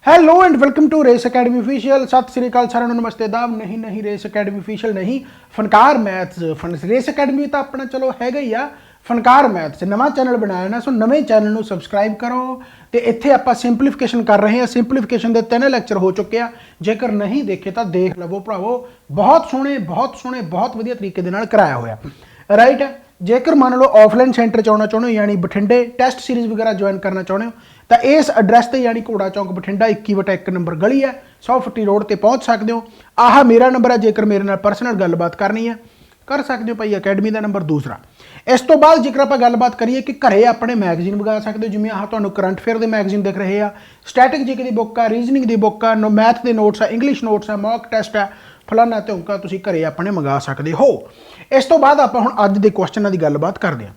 Hello and welcome to Race Academy official. ਸਤਿ ਸ੍ਰੀ ਅਕਾਲ ਸਾਰਿਆਂ ਨੂੰ, ਨਮਸਤੇ ਦਾਬ। ਨਹੀਂ ਰੇਸ ਅਕੈਡਮੀ ਅਫੀਸ਼ੀਅਲ ਨਹੀਂ, ਫਨਕਾਰ ਮੈਥਸ ਰੇਸ ਅਕੈਡਮੀ ਤਾਂ ਆਪਣਾ ਚਲੋ ਹੈਗਾ ਹੀ ਆ। ਫਨਕਾਰ ਮੈਥਸ ਨਵਾਂ ਚੈਨਲ ਬਣਾਇਆ ਨਾ, ਸੋ ਨਵੇਂ ਚੈਨਲ ਨੂੰ ਸਬਸਕ੍ਰਾਈਬ ਕਰੋ। ਤੇ ਇੱਥੇ ਆਪਾਂ ਸਿੰਪਲੀਫਿਕੇਸ਼ਨ ਕਰ ਰਹੇ ਹਾਂ। ਸਿੰਪਲੀਫਿਕੇਸ਼ਨ ਦੇ 3 ਲੈਕਚਰ ਹੋ ਚੁੱਕੇ ਆ, ਜੇਕਰ ਨਹੀਂ ਦੇਖੇ ਤਾਂ ਦੇਖ ਲਵੋ ਭਰਾਵੋ। ਬਹੁਤ ਸੋਹਣੇ ਬਹੁਤ ਵਧੀਆ ਤਰੀਕੇ ਦੇ ਨਾਲ ਕਰਾਇਆ ਹੋਇਆ, ਰਾਈਟ। ਜੇਕਰ ਮੰਨ ਲਓ ਆਫਲਾਈਨ ਸੈਂਟਰ 'ਚ ਆਉਣਾ ਚਾਹੁੰਦੇ ਹੋ, ਯਾਨੀ ਬਠਿੰਡੇ ਟੈਸਟ ਸੀਰੀਜ਼ ਵਗੈਰਾ ਜੁਆਇਨ ਕਰਨਾ ਚਾਹੁੰਦੇ ਹੋ, ਤਾਂ ਇਸ ਐਡਰੈਸ ਤੇ ਯਾਨੀ ਘੋੜਾ ਚੌਂਕ ਬਠਿੰਡਾ 21/1 ਨੰਬਰ ਗਲੀ ਹੈ, 100 ਫੁੱਟੀ ਰੋਡ ਤੇ ਪਹੁੰਚ ਸਕਦੇ ਹੋ। ਆਹ ਮੇਰਾ ਨੰਬਰ ਹੈ, ਜੇਕਰ ਮੇਰੇ ਨਾਲ ਪਰਸਨਲ ਗੱਲਬਾਤ ਕਰਨੀ ਹੈ ਕਰ ਸਕਦੇ ਹੋ ਭਾਈ। ਅਕੈਡਮੀ ਦਾ ਨੰਬਰ ਦੂਸਰਾ। ਇਸ ਤੋਂ ਬਾਅਦ ਜੇਕਰ ਆਪਾਂ ਗੱਲਬਾਤ ਕਰੀਏ ਕਿ ਘਰੇ ਆਪਣੇ ਮੈਗਜ਼ੀਨ ਮੰਗਾ ਸਕਦੇ ਹੋ, ਜਿਵੇਂ ਆਹ ਤੁਹਾਨੂੰ ਕਰੰਟ ਅਫੇਅਰ ਦੇ ਮੈਗਜ਼ੀਨ ਦਿਖ ਰਹੇ ਆ, ਸਟੈਟਿਕ ਜੀਕੇ ਦੀ ਬੁੱਕ ਆ, ਰੀਜ਼ਨਿੰਗ ਦੀ ਬੁੱਕ ਆ, ਮੈਥ ਦੇ ਨੋਟਸ ਆ, ਇੰਗਲਿਸ਼ ਨੋਟਸ ਆ, ਮੌਕ ਟੈਸਟ ਆ, ਫਲਾਨਾ ਧੌਂਕਾ ਤੁਸੀਂ ਘਰੇ ਆਪਣੇ ਮੰਗਾ ਸਕਦੇ ਹੋ। ਇਸ ਤੋਂ ਬਾਅਦ ਆਪਾਂ ਹੁਣ ਅੱਜ ਦੇ ਕੁਐਸਚਨਾਂ ਦੀ ਗੱਲਬਾਤ ਕਰਦੇ ਹਾਂ।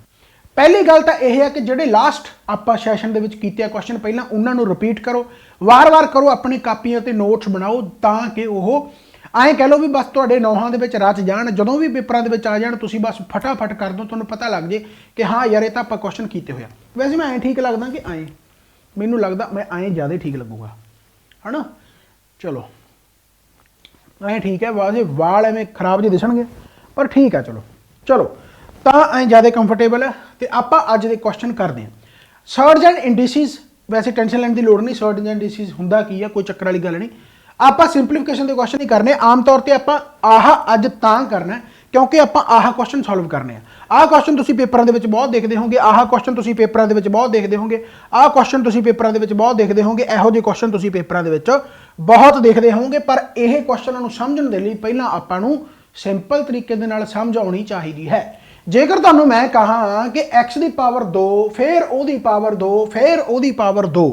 ਪਹਿਲੀ ਗੱਲ ਤਾਂ ਇਹ ਹੈ ਕਿ ਜਿਹੜੇ ਲਾਸਟ ਆਪਾਂ ਸੈਸ਼ਨ ਦੇ ਵਿੱਚ ਕੀਤੇ ਆ ਕੁਐਸਚਨ, ਪਹਿਲਾਂ ਉਹਨਾਂ ਨੂੰ ਰਿਪੀਟ ਕਰੋ, ਵਾਰ-ਵਾਰ ਕਰੋ, ਆਪਣੀ ਕਾਪੀਆਂ ਤੇ ਨੋਟਸ ਬਣਾਓ, ਤਾਂ ਕਿ ਉਹ ਐਂ ਕਹਿ ਲਓ ਵੀ ਬਸ ਤੁਹਾਡੇ ਨੌਹਾਂ ਦੇ ਵਿੱਚ ਰਚ ਜਾਣ। ਜਦੋਂ ਵੀ ਪੇਪਰਾਂ ਦੇ ਵਿੱਚ ਆ ਜਾਣ ਤੁਸੀਂ ਬਸ ਫਟਾਫਟ ਕਰ ਦਿਓ, ਤੁਹਾਨੂੰ ਪਤਾ ਲੱਗ ਜੇ ਕਿ ਹਾਂ ਯਾਰ ਇਹ ਤਾਂ ਆਪਾਂ ਕੁਐਸਚਨ ਕੀਤੇ ਹੋਇਆ। ਵੈਸੇ ਮੈਂ ਐਂ ਠੀਕ ਲੱਗਦਾ ਕਿ ਐਂ, ਮੈਨੂੰ ਲੱਗਦਾ ਮੈਂ ਐਂ ਜ਼ਿਆਦਾ ਠੀਕ ਲੱਗੂਗਾ, ਹੈ ਨਾ। ਚਲੋ ਐਂ ਠੀਕ ਹੈ, ਵਾਜੇ ਵਾਲ ਐਵੇਂ ਖਰਾਬ ਜਿਹੇ ਦਿਸਣਗੇ, ਪਰ ਠੀਕ ਹੈ। ਚਲੋ ਤਾਂ ਐਂ ਜ਼ਿਆਦਾ ਕੰਫਰਟੇਬਲ ਹੈ। ਤੇ ਆਪਾਂ ਅੱਜ ਦੇ ਕੁਐਸਚਨ ਕਰਦੇ ਹਾਂ। ਸਰਜ ਐਂਡ ਇੰਡੀਸਿਸ, ਵੈਸੇ ਟੈਨਸ਼ਨ ਲੈਣ ਦੀ ਲੋੜ ਨਹੀਂ। ਸਰਜ ਐਂਡ ਇੰਡੀਸਿਸ ਹੁੰਦਾ ਕੀ ਆ, ਕੋਈ ਚੱਕਰ ਵਾਲੀ ਗੱਲ ਨਹੀਂ। ਆਪਾਂ ਸਿੰਪਲੀਫਿਕੇਸ਼ਨ ਦੇ ਕੁਐਸਚਨ ਹੀ ਕਰਨੇ। ਆਮ ਤੌਰ ਤੇ ਆਪਾਂ ਆਹ ਅੱਜ ਤਾਂ ਕਰਨਾ ਕਿਉਂਕਿ ਆਪਾਂ ਆਹ ਕੁਐਸਚਨ ਸੋਲਵ ਕਰਨੇ ਆ। ਆਹ ਕੁਐਸਚਨ ਤੁਸੀਂ ਪੇਪਰਾਂ ਦੇ ਵਿੱਚ ਬਹੁਤ ਦੇਖਦੇ ਹੋਗੇ, ਆਹ ਕੁਐਸਚਨ ਤੁਸੀਂ ਪੇਪਰਾਂ ਦੇ ਵਿੱਚ ਬਹੁਤ ਦੇਖਦੇ ਹੋਗੇ, ਆਹ ਕੁਐਸਚਨ ਤੁਸੀਂ ਪੇਪਰਾਂ ਦੇ ਵਿੱਚ ਬਹੁਤ ਦੇਖਦੇ ਹੋਗੇ, ਇਹੋ ਜਿਹੇ ਕੁਐਸਚਨ ਤੁਸੀਂ ਪੇਪਰਾਂ ਦੇ ਵਿੱਚ ਬਹੁਤ ਦੇਖਦੇ ਹੋਗੇ। ਪਰ ਇਹ ਕੁਐਸਚਨਾਂ ਨੂੰ ਸਮਝਣ ਦੇ ਲਈ ਪਹਿਲਾਂ ਆਪਾਂ ਨੂੰ ਸਿੰਪਲ ਤਰੀਕੇ ਦੇ ਨਾਲ ਸਮਝ ਆਉਣੀ ਚਾਹੀਦੀ ਹੈ। ਜੇਕਰ ਤੁਹਾਨੂੰ ਮੈਂ ਕਹਾਂ ਕਿ x ਦੀ ਪਾਵਰ 2 ਫਿਰ ਉਹਦੀ ਪਾਵਰ 2 ਫਿਰ ਉਹਦੀ ਪਾਵਰ 2,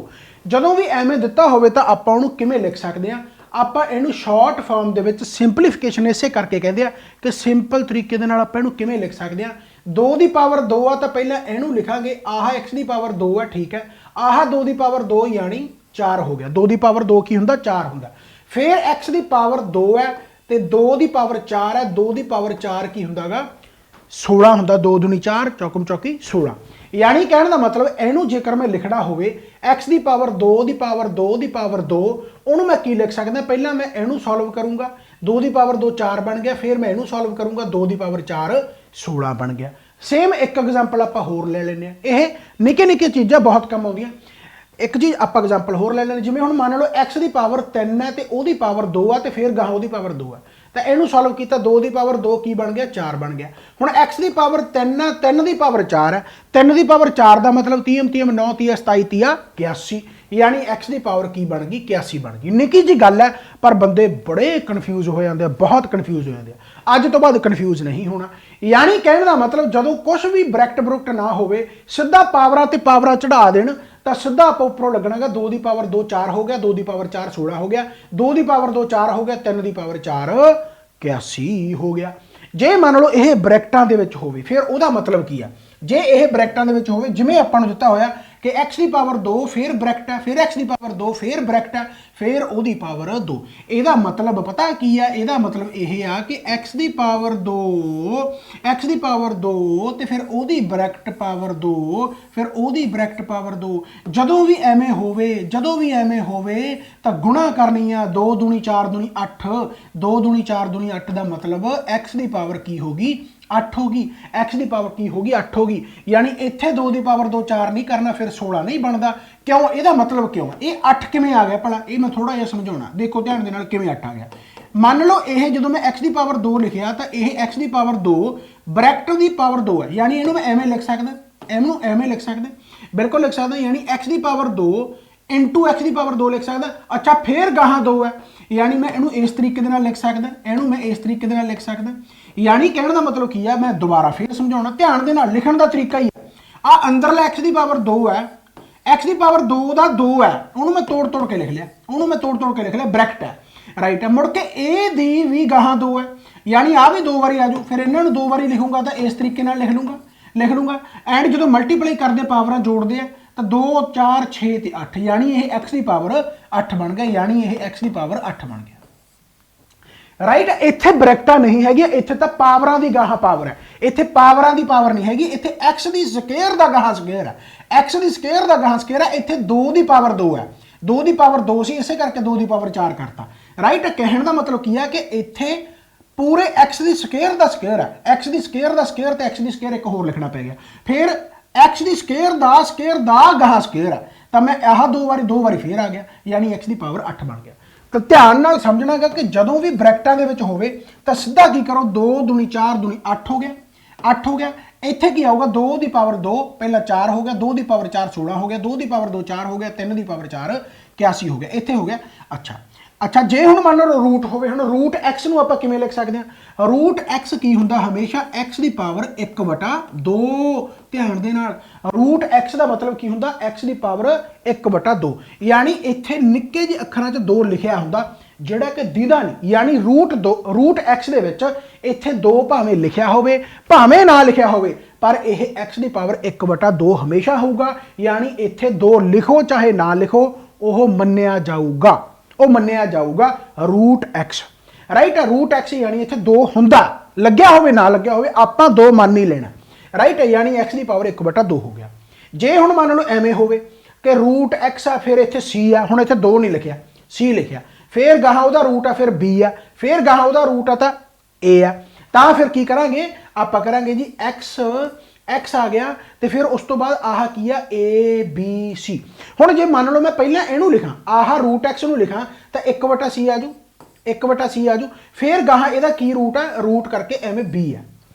ਜਦੋਂ ਵੀ ਐਵੇਂ ਦਿੱਤਾ ਹੋਵੇ ਤਾਂ ਆਪਾਂ ਉਹਨੂੰ ਕਿਵੇਂ ਲਿਖ ਸਕਦੇ ਹਾਂ? ਆਪਾਂ ਇਹਨੂੰ ਸ਼ਾਰਟ ਫਾਰਮ ਦੇ ਵਿੱਚ ਸਿੰਪਲੀਫਿਕੇਸ਼ਨ ਇਸੇ ਕਰਕੇ ਕਹਿੰਦੇ ਆ ਕਿ ਸਿੰਪਲ ਤਰੀਕੇ ਦੇ ਨਾਲ ਆਪਾਂ ਇਹਨੂੰ ਕਿਵੇਂ ਲਿਖ ਸਕਦੇ ਹਾਂ। 2 ਦੀ ਪਾਵਰ 2 ਆ ਤਾਂ ਪਹਿਲਾਂ ਇਹਨੂੰ ਲਿਖਾਂਗੇ, ਆਹ x ਦੀ ਪਾਵਰ 2 ਆ, ਠੀਕ ਹੈ। ਆਹ 2 ਦੀ ਪਾਵਰ 2 ਯਾਨੀ 4 ਹੋ ਗਿਆ। 2 ਦੀ ਪਾਵਰ 2 ਕੀ ਹੁੰਦਾ? 4 ਹੁੰਦਾ। ਫਿਰ x ਦੀ ਪਾਵਰ 2 ਹੈ ਤੇ 2 ਦੀ ਪਾਵਰ 4 ਹੈ। 2 ਦੀ ਪਾਵਰ 4 ਕੀ ਹੁੰਦਾਗਾ? 16 ਹੁੰਦਾ। 2 ਦੂਣੀ 4, ਚੌਕਮ ਚੌਕੀ 16। ਯਾਨੀ ਕਹਿਣ ਦਾ ਮਤਲਬ ਇਹਨੂੰ ਜੇਕਰ ਮੈਂ ਲਿਖਣਾ ਹੋਵੇ x ਦੀ ਪਾਵਰ 2 ਦੀ ਪਾਵਰ 2 ਦੀ ਪਾਵਰ 2, ਉਹਨੂੰ ਮੈਂ ਕੀ ਲਿਖ ਸਕਦਾ? ਪਹਿਲਾਂ ਮੈਂ ਇਹਨੂੰ ਸੋਲਵ ਕਰੂੰਗਾ, 2 ਦੀ ਪਾਵਰ 2 4 ਬਣ ਗਿਆ। ਫਿਰ ਮੈਂ ਇਹਨੂੰ ਸੋਲਵ ਕਰੂੰਗਾ, 2 ਦੀ ਪਾਵਰ 4 16 ਬਣ ਗਿਆ। ਸੇਮ ਇੱਕ ਐਗਜ਼ਾਮਪਲ ਆਪਾਂ ਹੋਰ ਲੈ ਲੈਂਦੇ ਹਾਂ। ਇਹ ਨਿੱਕੇ ਚੀਜ਼ਾਂ ਬਹੁਤ ਕੰਮ ਆਉਂਦੀਆਂ। ਇੱਕ ਚੀਜ਼ ਆਪਾਂ ਐਗਜ਼ਾਮਪਲ ਹੋਰ ਲੈ ਲੈਂਦੇ, ਜਿਵੇਂ ਹੁਣ ਮੰਨ ਲਓ x ਦੀ ਪਾਵਰ 3 ਹੈ ਤੇ ਉਹਦੀ ਪਾਵਰ 2 ਆ, ਤੇ ਫਿਰ ਗਾਂ ਉਹਦੀ ਪਾਵਰ 2 ਹੈ, ਤਾਂ ਇਹਨੂੰ ਸੋਲਵ ਕੀਤਾ। 2 ਦੀ ਪਾਵਰ 2 ਕੀ ਬਣ ਗਿਆ? 4 ਬਣ ਗਿਆ। ਹੁਣ x ਦੀ ਪਾਵਰ 3 ਹੈ, 3 ਦੀ ਪਾਵਰ 4 ਹੈ। 3 ਦੀ ਪਾਵਰ 4 ਦਾ ਮਤਲਬ 30 9 30 27 30 81, ਯਾਨੀ x ਦੀ ਪਾਵਰ ਕੀ ਬਣ ਗਈ? 81 ਬਣ ਗਈ। ਨਿੱਕੀ ਜੀ ਗੱਲ ਹੈ, ਪਰ ਬੰਦੇ ਬੜੇ ਕਨਫਿਊਜ਼ ਹੋ ਜਾਂਦੇ ਆ, ਬਹੁਤ ਕਨਫਿਊਜ਼ ਹੋ ਜਾਂਦੇ ਆ। ਅੱਜ ਤੋਂ ਬਾਅਦ ਕਨਫਿਊਜ਼ ਨਹੀਂ ਹੋਣਾ। ਯਾਨੀ ਕਹਿਣ ਦਾ ਮਤਲਬ ਜਦੋਂ ਕੁਝ ਵੀ ਬ੍ਰੈਕਟ ਬਰੁਕਟ ਨਾ ਹੋਵੇ, ਸਿੱਧਾ ਪਾਵਰਾਂ ਤੇ ਪਾਵਰਾਂ ਚੜਾ ਦੇਣ, ਤਾਂ ਸਿੱਧਾ ਆਪਾਂ ਉੱਪਰੋਂ ਲੱਗਣਾਗਾ। 2 ਦੀ ਪਾਵਰ 2 4 ਹੋ ਗਿਆ, 2 ਦੀ ਪਾਵਰ 4 16 ਹੋ ਗਿਆ, 2 ਦੀ ਪਾਵਰ 2 4 ਹੋ ਗਿਆ, 3 ਦੀ ਪਾਵਰ 4 81 ਹੋ ਗਿਆ। ਜੇ ਮੰਨ ਲਓ ਇਹ ਬ੍ਰੈਕਟਾਂ ਦੇ ਵਿੱਚ ਹੋਵੇ, ਫਿਰ ਉਹਦਾ ਮਤਲਬ ਕੀ ਆ? ਜੇ ਇਹ ਬ੍ਰੈਕਟਾਂ ਦੇ ਵਿੱਚ ਹੋਵੇ, ਜਿਵੇਂ ਆਪਾਂ ਨੂੰ ਦਿੱਤਾ ਹੋਇਆ ਕਿ x ਦੀ ਪਾਵਰ 2 ਫਿਰ ਬ੍ਰੈਕਟ ਹੈ, ਫਿਰ x ਦੀ ਪਾਵਰ 2 ਫਿਰ ਬ੍ਰੈਕਟ ਹੈ, ਫਿਰ ਉਹਦੀ ਪਾਵਰ 2। ਇਹਦਾ ਮਤਲਬ ਪਤਾ ਕੀ ਆ? ਇਹਦਾ ਮਤਲਬ ਇਹ ਆ ਕਿ x ਦੀ ਪਾਵਰ 2 ਤੇ ਫਿਰ ਉਹਦੀ ਬ੍ਰੈਕਟ ਪਾਵਰ 2, ਫਿਰ ਉਹਦੀ ਬ੍ਰੈਕਟ ਪਾਵਰ 2। ਜਦੋਂ ਵੀ ਐਵੇਂ ਹੋਵੇ ਤਾਂ ਗੁਣਾ ਕਰਨੀ ਆ। 2 ਦੂਣੀ 4 ਦੂਣੀ 8, 2 ਦੂਣੀ 4 ਦੂਣੀ 8 ਦਾ ਮਤਲਬ x ਦੀ ਪਾਵਰ ਕੀ ਹੋਗੀ? 8 ਹੋਗੀ। x ਦੀ ਪਾਵਰ ਕੀ ਹੋਗੀ? 8 ਹੋਗੀ। ਯਾਨੀ ਇੱਥੇ 2 ਦੀ ਪਾਵਰ 2 4 ਨਹੀਂ ਕਰਨਾ, ਫਿਰ 16 ਨਹੀਂ ਬਣਦਾ। ਕਿਉਂ? ਇਹਦਾ ਮਤਲਬ ਕਿਉਂ? ਇਹ 8 ਕਿਵੇਂ ਆ ਗਿਆ ਭਲਾ? ਇਹ ਮੈਂ ਥੋੜਾ ਜਿਹਾ ਸਮਝਾਉਣਾ, ਦੇਖੋ ਧਿਆਨ ਦੇ ਨਾਲ ਕਿਵੇਂ 8 ਆ ਗਿਆ। ਮੰਨ ਲਓ ਇਹ ਜਦੋਂ ਮੈਂ x ਦੀ ਪਾਵਰ 2 ਲਿਖਿਆ, ਤਾਂ ਇਹ x ਦੀ ਪਾਵਰ 2 ਬ੍ਰੈਕਟ ਦੀ ਪਾਵਰ 2 ਹੈ। ਯਾਨੀ ਇਹਨੂੰ ਮੈਂ ਐਵੇਂ ਲਿਖ ਸਕਦਾ, ਇਹਨੂੰ ਐਵੇਂ ਲਿਖ ਸਕਦਾ, ਬਿਲਕੁਲ ਲਿਖ ਸਕਦਾ। ਯਾਨੀ x ਦੀ ਪਾਵਰ 2 ਇੰਟੂ x ਦੀ ਪਾਵਰ 2 ਲਿਖ ਸਕਦਾ। ਅੱਛਾ, ਫਿਰ ਗਾਹਾਂ 2 ਹੈ, ਯਾਨੀ ਮੈਂ ਇਹਨੂੰ ਇਸ ਤਰੀਕੇ ਦੇ ਨਾਲ ਲਿਖ ਸਕਦਾ, ਇਹਨੂੰ ਮੈਂ ਇਸ ਤਰੀਕੇ ਦੇ ਨਾਲ ਲਿਖ ਸਕਦਾ। ਯਾਨੀ ਕਹਿਣ ਦਾ ਮਤਲਬ ਕੀ ਹੈ? ਮੈਂ ਦੁਬਾਰਾ ਫਿਰ ਸਮਝਾਉਣਾ, ਧਿਆਨ ਦੇ ਨਾਲ। ਲਿਖਣ ਦਾ ਤਰੀਕਾ ਹੀ ਹੈ, ਆ ਅੰਦਰਲਾ x ਦੀ ਪਾਵਰ 2 ਹੈ, x ਦੀ ਪਾਵਰ 2 ਦਾ 2 ਹੈ, ਉਹਨੂੰ ਮੈਂ ਤੋੜ ਕੇ ਲਿਖ ਲਿਆ, ਬ੍ਰੈਕਟ ਹੈ, ਰਾਈਟ ਹੈ। ਮੁੜ ਕੇ ਇਹ ਦੀ ਵੀ ਗਾਹਾਂ 2 ਹੈ, ਯਾਨੀ ਆ ਵੀ 2 ਵਾਰੀ ਆ ਜਾਊ। ਫਿਰ ਇਹਨਾਂ ਨੂੰ 2 ਵਾਰੀ ਲਿਖੂੰਗਾ ਤਾਂ ਇਸ ਤਰੀਕੇ ਨਾਲ ਲਿਖ ਲੂੰਗਾ। ਐਂਡ ਜਦੋਂ ਮਲਟੀਪਲਾਈ ਕਰਦੇ, ਪਾਵਰਾਂ ਜੋੜਦੇ ਆ, ਤਾਂ 2 4 6 ਤੇ 8, ਯਾਨੀ ਇਹ x ਦੀ ਪਾਵਰ 8 ਬਣ ਗਿਆ। ਯਾਨੀ ਇਹ x ਦੀ ਪਾਵਰ 8 ਬਣ ਗਿਆ, ਰਾਈਟ। ਇੱਥੇ ਬ੍ਰੈਕਟਾਂ ਨਹੀਂ ਹੈਗੀਆਂ, ਇੱਥੇ ਤਾਂ ਪਾਵਰਾਂ ਦੀ ਗਾਹਾਂ ਪਾਵਰ ਹੈ। ਇੱਥੇ ਪਾਵਰਾਂ ਦੀ ਪਾਵਰ ਨਹੀਂ ਹੈਗੀ, ਇੱਥੇ x ਦੀ ਸਕੁਅਰ ਦਾ ਗਾਹਾਂ ਸਕੁਅਰ ਹੈ। x ਦੀ ਸਕੁਅਰ ਦਾ ਗਾਹਾਂ ਸਕੁਅਰ ਹੈ। ਇੱਥੇ 2 ਦੀ ਪਾਵਰ 2 ਹੈ, 2 ਦੀ ਪਾਵਰ 2 ਸੀ, ਇਸੇ करके 2 ਦੀ ਪਾਵਰ 4 करता। राइट, कहने का मतलब की है कि इत्थे पूरे x की स्केयर का स्केयर है, x की स्केयर का स्केयर तो x की स्केयर एक होर लिखना पै गया, फिर x की स्केयर का गाह स्केयर है, तो मैं आह दो बारी फिर आ गया, यानी x की पावर 8 बन गया। तो ध्यान नाल समझना गा कि जदों भी ब्रैकेटां दे विच होवे तो सीधा की करो 2 दूनी 4 दूनी 8 हो गया, 8 हो गया। इत्थे की आऊगा 2 की पावर 2 पहला 4 हो गया, 2 की पावर 4 16 हो गया, 2 की पावर 2 4 हो गया, 3 की पावर 4 81 हो गया, इत्थे हो गया। अच्छा अच्छा, जे हुण मान लो रूट होवे, हुण रूट एक्स नूं आपां किवें लिख सकदे हां? रूट एक्स की हुंदा हमेशा एक्स की पावर 1/2। ध्यान दे नाल, रूट एक्स का मतलब की हुंदा एक्स की पावर 1/2, यानी इत्थे निक्के जे अखरां च 2 लिखिया हुंदा ਜਿਹੜਾ कि दिदा नहीं, यानी रूट एक्स दे विच इत्थे 2 भावें लिखिया होवे भावें ना लिखिया होवे, पर यह एक्स की पावर 1/2 हमेशा होगा, यानी इत्थे 2 लिखो चाहे ना लिखो वह मन्निया जाऊगा, वह मन्निया जाऊगा root X. Right, root X यानी इत्थे 2 हुंदा, लग्या होवे ना लग्या होवे आपां 2 मान ही लेना। राइट, यानी एक्स की पावर 1/2 हो गया। जे हुण मान लो एवें होवे कि रूट एक्स आ, फिर इत्थे सी आ, हुण इत्थे 2 नहीं लिखिया, सी लिखिया, फिर गाह उहदा रूट आ, फिर बी आ, फिर गाह उहदा रूट आ तां ए आ, तां फिर की करांगे आपां करांगे जी एक्स आ गया, तो फिर उस तो बाद आह की आ ए बी सी। हुण जे मान लो मैं पहला इहनूं लिखां, आह रूट एक्स नूं लिखां तां 1/c आजू, 1/c आजू, फिर गाह इहदा की रूट आ, रूट करके एवें बी आ,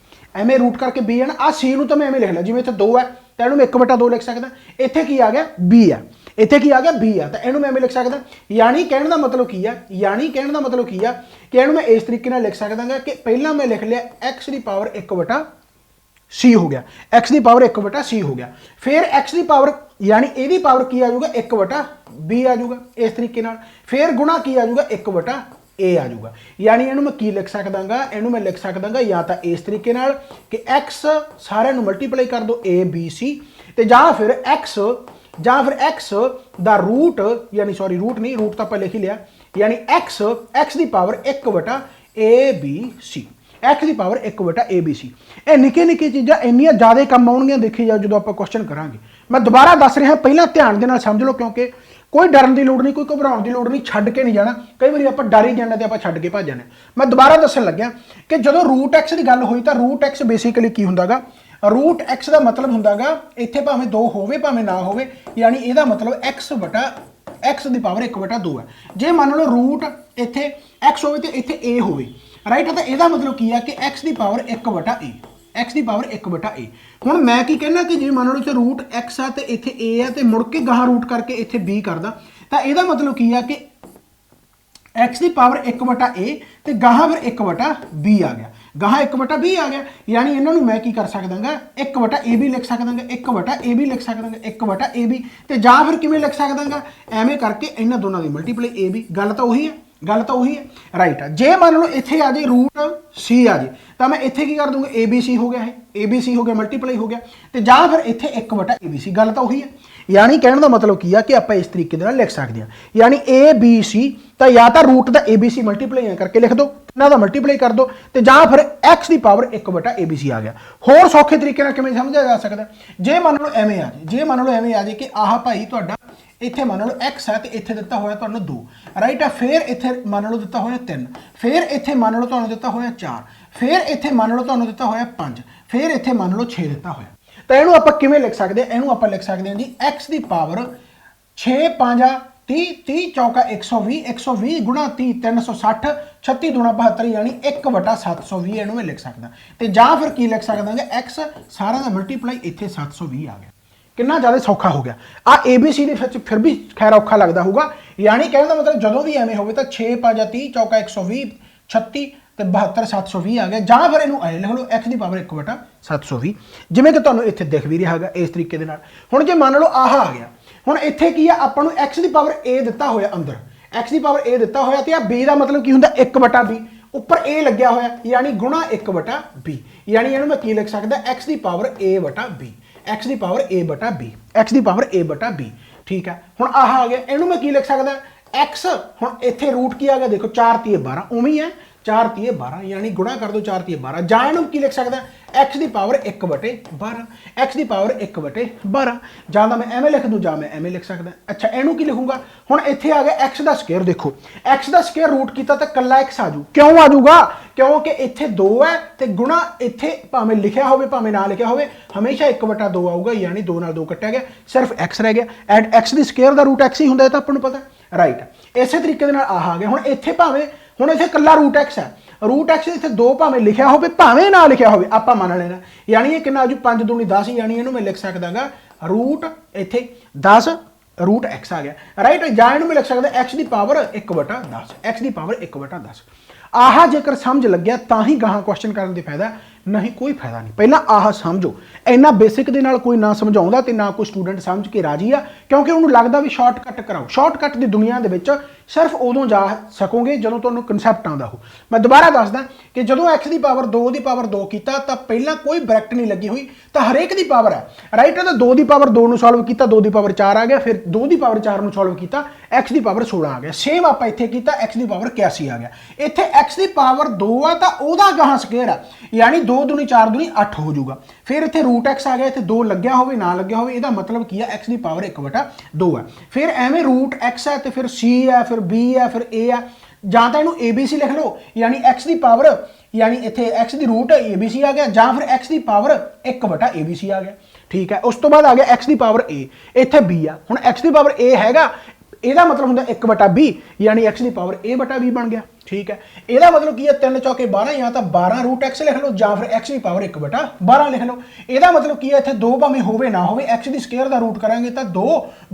एवें रूट करके बी है ना, आ सी नूं तां मैं एवें लिख लिया जिवें इत्थे 2 है तो इहनूं 1/2 लिख सकदा, इत्थे की आ गया बी आ, इत्थे की आ गया बी आ, तो इहनूं मैं एवें लिख सकदा। यानी कहने का मतलब की है, यानी कहने का मतलब की है कि इहनूं मैं इस तरीके नाल लिख सकदा कि पहला मैं लिख लिया एक्स की पावर 1/c हो गया, एक्स की पावर 1/c हो गया, फिर एक्स की पावर यानी ਇਹਦੀ पावर की आ जाऊगा 1/b आ जाऊगा इस तरीके नाल, फिर गुणा की आ जाऊगा 1/a आ जाऊगा। यानी इहनूं मैं की लिख सकदागा, इहनूं मैं लिख सकदागा या तो इस तरीके नाल कि x सारे नूं मल्टीप्लाई कर दो a b c, ते जां फिर x दा रूट, यानी सॉरी रूट नहीं, रूट तो आप लिख ही लिया, यानी x की पावर 1/abc, एक्स की पावर 1/abc। ये निक्के निक्के चीज़ां इन्नियां ज़्यादा कम आउणगीਆਂ, देखी जाओ जो आप क्वेश्चन करांगे। मैं दोबारा दस रहा, पहला ध्यान दे नाल समझ लो, क्योंकि कोई डरन की लोड़ नहीं, कोई घबराउण की लोड़ नहीं, छड्ड के नहीं जाना। कई बार आप डर ही जाने तो आप छड्ड के भज जाने। मैं दोबारा दसन लग्या कि जो रूट एक्स की गल हुई तो रूट एक्स बेसिकली की हुंदागा, रूट एक्स का मतलब हुंदागा इत्थे भावें 2 होवे भावें ना होवे, यानी इहदा मतलब एक्स की पावर 1/2 है। जे मान लो रूट इत्थे एक्स होवे ते इत्थे ए होवे, राइट, तो यह मतलब की है कि एक्स की पावर 1/a, एक्स की पावर 1/a। हुण मैं की कहना कि जे मान लो इत्थे रूट एक्स आ ते इत्थे a है, तो मुड़ के गाह रूट करके इत्थे b करदा, तो यह मतलब की है कि एक्स की पावर 1/a ते गाह फिर 1/b आ गया, गाह 1/b आ गया। यानी इन्होंने मैं की कर सकदागा 1/ab लिख सकदागा, 1/ab लिख सकदागा, 1/ab, तो जां फिर किवें लिख सकदागा एवें करके इन्हां दोनों की मल्टीप्लाई ab। गल तो उही है, गल तो उही है। राइट, जे मान लो इत्थे आ जाए रूट सी आ जाए, तो मैं इत्थे की कर दूंगा ABC हो गया है, ABC हो गया मल्टीप्लाई हो गया, तो जां फिर इत्थे 1/abc। गल तो उही है। यानी कहने का मतलब की है कि आप इस तरीके से लिख सकते हैं, यानी ABC, तो या तो रूट का ABC मल्टीप्लाई करके लिख दो, इन्हों का मल्टीप्लाई कर दो, तो जां फिर एक्स की पावर 1/abc आ गया। होर सौखे तरीके नाल किवें समझा जा सकता, जे मान लो एवें आ जाए, जे मान लो एवें आ जाए कि आह भाई तुहाडा इत्थे मान लो x है, तो इत्थे दिता होया तुहानूं 2, राइट है, फिर इत्थे मान लो दिता होया 3, फिर इत्थे मान लो तुहानूं दिता होया 4, फिर इत्थे मान लो तुहानूं दिता होया 5, फिर इत्थे मान लो 6 दिता होया। तो इहनूं आपां किवें लिख सकदे, इहनूं आपां लिख सकदे हां जी x की पावर 6 5 30, 30 चौका 120, 120 गुणा 30 360, 36 दूना 72, यानी 1/720 इहनूं मैं लिख सकदा। तो जां फिर की लिख सकदा कि x सारा दा मल्टीप्लाई इत्थे 720 आ गया। कितना ज़्यादा सौखा हो गया। आ ABC के फिर भी खैर औखा लगता होगा, यानी कहने का मतलब जो भी एवें हो तो 6 5 30 चौका 120, 36 तो 72 720 आ गया। जां फिर इनू लिख लो x की पावर 1/720, जिमें कि तुहानूं इत्थे दिख भी रहा है इस तरीके दे नाल। हुण जे मान लो आह आ गया, हुण इत्थे की है आपां नूं x की पावर a दिता होया, अंदर x की पावर a दिता होया, ते आ b का मतलब की हुंदा 1/b, उपर a लग्या होया, यानी गुणा 1/b, यानी इहनूं मैं की लिख सकदा x की पावर a/b, एक्स की पावर a/b, एक्स की पावर a/b। ठीक है, हुण आ गया, इनू मैं की लिख सकदा एक्स, हुण इत्थे रूट की आ गया, देखो 4 3 12 उवें ही है, 4 ਤੀਏ 12 यानी गुणा कर दो 4 तੀਏ 12 ਜਾਂ ਇਹਨੂੰ ਕੀ ਲਿਖ ਸਕਦਾ x ਦੀ ਪਾਵਰ 1/12 x ਦੀ ਪਾਵਰ 1/12 ਜਾਂ ਤਾਂ ਮੈਂ ਐਵੇਂ ਲਿਖ ਦੂੰ ਜਾਂ ਮੈਂ ਐਵੇਂ ਲਿਖ ਸਕਦਾ ਅੱਛਾ ਇਹਨੂੰ ਕੀ ਲਿਖੂੰਗਾ ਹੁਣ ਇੱਥੇ ਆ ਗਿਆ x ਦਾ ਸਕੁਅਰ ਦੇਖੋ x ਦਾ ਸਕੁਅਰ ਰੂਟ ਕੀਤਾ ਤਾਂ ਕੱਲਾ x ਆ ਜੂ ਕਿਉਂ ਆ ਜੂਗਾ ਕਿਉਂਕਿ ਇੱਥੇ 2 ਹੈ ਤੇ ਗੁਣਾ ਇੱਥੇ ਭਾਵੇਂ ਲਿਖਿਆ ਹੋਵੇ ਭਾਵੇਂ ਨਾ ਲਿਖਿਆ ਹੋਵੇ ਹਮੇਸ਼ਾ 1/2 ਆਊਗਾ ਯਾਨੀ 2 ਨਾਲ 2 ਕੱਟਿਆ ਗਿਆ ਸਿਰਫ x ਰਹਿ ਗਿਆ and x the square the route x ਹੀ ਹੁੰਦਾ ਇਹ ਤਾਂ ਆਪਾਂ ਨੂੰ ਪਤਾ ਰਾਈਟ ਇਸੇ ਤਰੀਕੇ ਦੇ ਨਾਲ ਆਹ ਆ ਗਿਆ ਹੁਣ ਇੱਥੇ ਭਾਵੇਂ ਹੁਣ ਇੱਥੇ ਕੱਲਾ ਰੂਟ x ਹੈ रूट एक्स इतने 2 भावें लिखा हो भावें ना लिखा हो आप मान लेना यानी ये कितना आजू 5 दूनी 10 यानी इनू मैं लिख सकदा गा रूट इत्थे 10 रूट एक्स आ गया राइट जां इनू मैं लिख सकदा एक्स की पावर 1/10 एक्स की पावर 1/10 आह जेकर समझ लग्या तां ही गाहां क्वेश्चन करने का फायदा नहीं कोई फायदा नहीं पहला आह समझो इन्ना बेसिक दे नाल कोई ना समझाउंदा ते ना कोई स्टूडेंट समझ के राजी आ क्योंकि उन्होंने लगता भी शॉर्टकट कराओ शॉर्टकट की दुनिया दे विच सिर्फ उदों जा सकोगे जदों तुहानूं कंसैप्ट आउंदा हो मैं दोबारा दसदा कि जदों x की पावर 2 की पावर 2 कीता तां पहला कोई ब्रैकेट नहीं लगी हुई तां हरेक की पावर है राइट तो 2 की पावर 2 नूं सॉल्व कीता 2 की पावर 4 आ गया फिर 2 की पावर 4 नूं सॉल्व कीता x की पावर 16 आ गया सेम आपां इत्थे कीता x की पावर 81 आ गया इत्थे x की पावर 2 आ तां ओहदा गाहां स्क्वायर आ यानी 2 दूनी 4 दूनी 8 हो जाऊगा फिर इत्थे रूट x आ गया इत्थे 2 लग्या होवे ना लग्या होवे इहदा मतलब की है x की पावर 1/2 है फिर एवें रूट x है तो फिर c है फिर b है फिर a है जां तां इहनूं abc लिख लो यानी x की पावर यानी इत्थे x की रूट abc आ गया जां फिर x की पावर 1/abc आ गया ठीक है उस तो बाद आ गया x की पावर a इत्थे b आ हुण x की पावर a हैगा ਇਹਦਾ मतलब ਹੁੰਦਾ 1/b यानी x की पावर a/b बन गया ठीक है ਇਹਦਾ मतलब की है 3 चौके 12 या तो 12 रूट x लिख लो ਜਾਂ फिर x की पावर 1/12 लिख लो ਇਹਦਾ मतलब की है इत्थे 2 भावें होवे ना होवे x की स्क्वायर ਦਾ रूट करांगे तो 2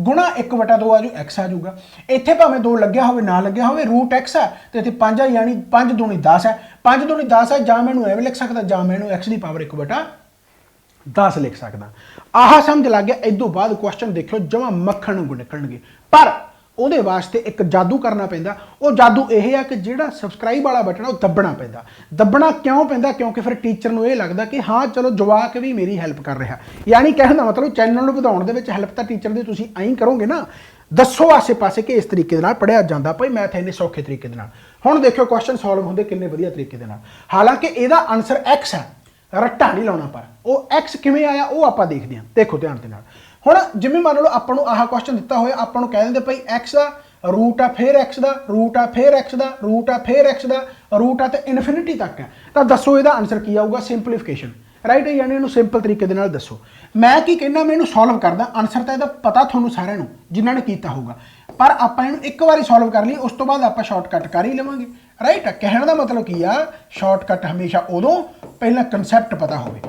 गुणा 1/2 आ जू x आ जाऊगा ਇੱਥੇ ਭਾਵੇਂ 2 ਲੱਗਿਆ ਹੋਵੇ ਨਾ ਲੱਗਿਆ ਹੋਵੇ रूट x है तो इत्थे 5 है यानी 5 दूनी 10 है 5 दूनी 10 है ਜਾਂ ਮੈਨੂੰ ਐਵੇਂ ਲਿਖ ਸਕਦਾ ਜਾਂ ਮੈਨੂੰ x की पावर 1/10 लिख सकदा आह समझ लग गया इदों बाद क्वेश्चन देख लो जमा मक्खन वांगू निकलणगे पर ਉਹਦੇ ਵਾਸਤੇ ਇੱਕ ਜਾਦੂ ਕਰਨਾ ਪੈਂਦਾ ਉਹ ਜਾਦੂ ਇਹ ਆ ਕਿ ਜਿਹੜਾ ਸਬਸਕ੍ਰਾਈਬ ਵਾਲਾ ਬਟਨ ਉਹ ਦੱਬਣਾ ਪੈਂਦਾ ਦੱਬਣਾ ਕਿਉਂ ਪੈਂਦਾ ਕਿਉਂਕਿ ਫਿਰ ਟੀਚਰ ਨੂੰ ਇਹ ਲੱਗਦਾ ਕਿ ਹਾਂ ਚਲੋ ਜਵਾਕ ਵੀ ਮੇਰੀ ਹੈਲਪ ਕਰ ਰਿਹਾ ਯਾਨੀ ਕਹਿਣ ਦਾ ਮਤਲਬ ਚੈਨਲ ਨੂੰ ਵਧਾਉਣ ਦੇ ਵਿੱਚ ਹੈਲਪ ਤਾਂ ਟੀਚਰ ਦੀ ਤੁਸੀਂ ਐਂ ਕਰੋਗੇ ਨਾ ਦੱਸੋ ਆਸੇ ਪਾਸੇ ਕਿ ਇਸ ਤਰੀਕੇ ਦੇ ਨਾਲ ਪੜਿਆ ਜਾਂਦਾ ਭਾਈ ਮੈਥ ਇੰਨੇ ਸੌਖੇ ਤਰੀਕੇ ਦੇ ਨਾਲ ਹੁਣ ਦੇਖਿਓ ਕੁਐਸਚਨ ਸੋਲਵ ਹੁੰਦੇ ਕਿੰਨੇ ਵਧੀਆ ਤਰੀਕੇ ਦੇ ਨਾਲ ਹਾਲਾਂਕਿ ਇਹਦਾ ਆਨਸਰ x ਹੈ ਰੱਟਾ ਨਹੀਂ ਲਾਉਣਾ ਪਰ ਉਹ x ਕਿਵੇਂ ਆਇਆ ਉਹ ਆਪਾਂ ਦੇਖਦੇ ਹਾਂ ਦੇਖੋ ਧਿਆਨ ਦੇ ਨਾਲ ਹੁਣ ਜਿਵੇਂ ਮੰਨ ਲਓ ਆਪਾਂ ਨੂੰ ਆਹ ਕੁਐਸਚਨ ਦਿੱਤਾ ਹੋਇਆ ਆਪਾਂ ਨੂੰ ਕਹਿ ਦਿੰਦੇ ਭਾਈ x ਦਾ रूट आ फिर x ਦਾ रूट आ फिर x ਦਾ रूट आ फिर x ਦਾ रूट आ ਤੇ ਇਨਫਿਨਿਟੀ ਤੱਕ ਹੈ ਤਾਂ ਦੱਸੋ ਇਹਦਾ ਆਨਸਰ ਕੀ ਆਊਗਾ ਸਿੰਪਲੀਫਿਕੇਸ਼ਨ ਰਾਈਟ ਯਾਨੀ ਇਹਨੂੰ ਸਿੰਪਲ ਤਰੀਕੇ ਦੇ ਨਾਲ ਦੱਸੋ ਮੈਂ ਕੀ ਕਹਿਣਾ ਮੈਂ ਇਹਨੂੰ ਸੋਲਵ ਕਰਦਾ ਆਨਸਰ ਤਾਂ ਇਹਦਾ ਪਤਾ ਤੁਹਾਨੂੰ ਸਾਰਿਆਂ ਨੂੰ ਜਿਨ੍ਹਾਂ ਨੇ ਕੀਤਾ ਹੋਊਗਾ ਪਰ ਆਪਾਂ ਇਹਨੂੰ ਇੱਕ ਵਾਰੀ ਸੋਲਵ ਕਰ ਲਈ ਉਸ ਤੋਂ ਬਾਅਦ ਆਪਾਂ ਸ਼ਾਰਟਕਟ ਕਰ ਹੀ ਲਵਾਂਗੇ ਰਾਈਟ ਕਹਿਣ ਦਾ ਮਤਲਬ ਕੀ ਆ ਸ਼ਾਰਟਕਟ ਹਮੇਸ਼ਾ ਉਦੋਂ ਪਹਿਲਾਂ ਕਨਸੈਪਟ ਪਤਾ ਹੋਵੇ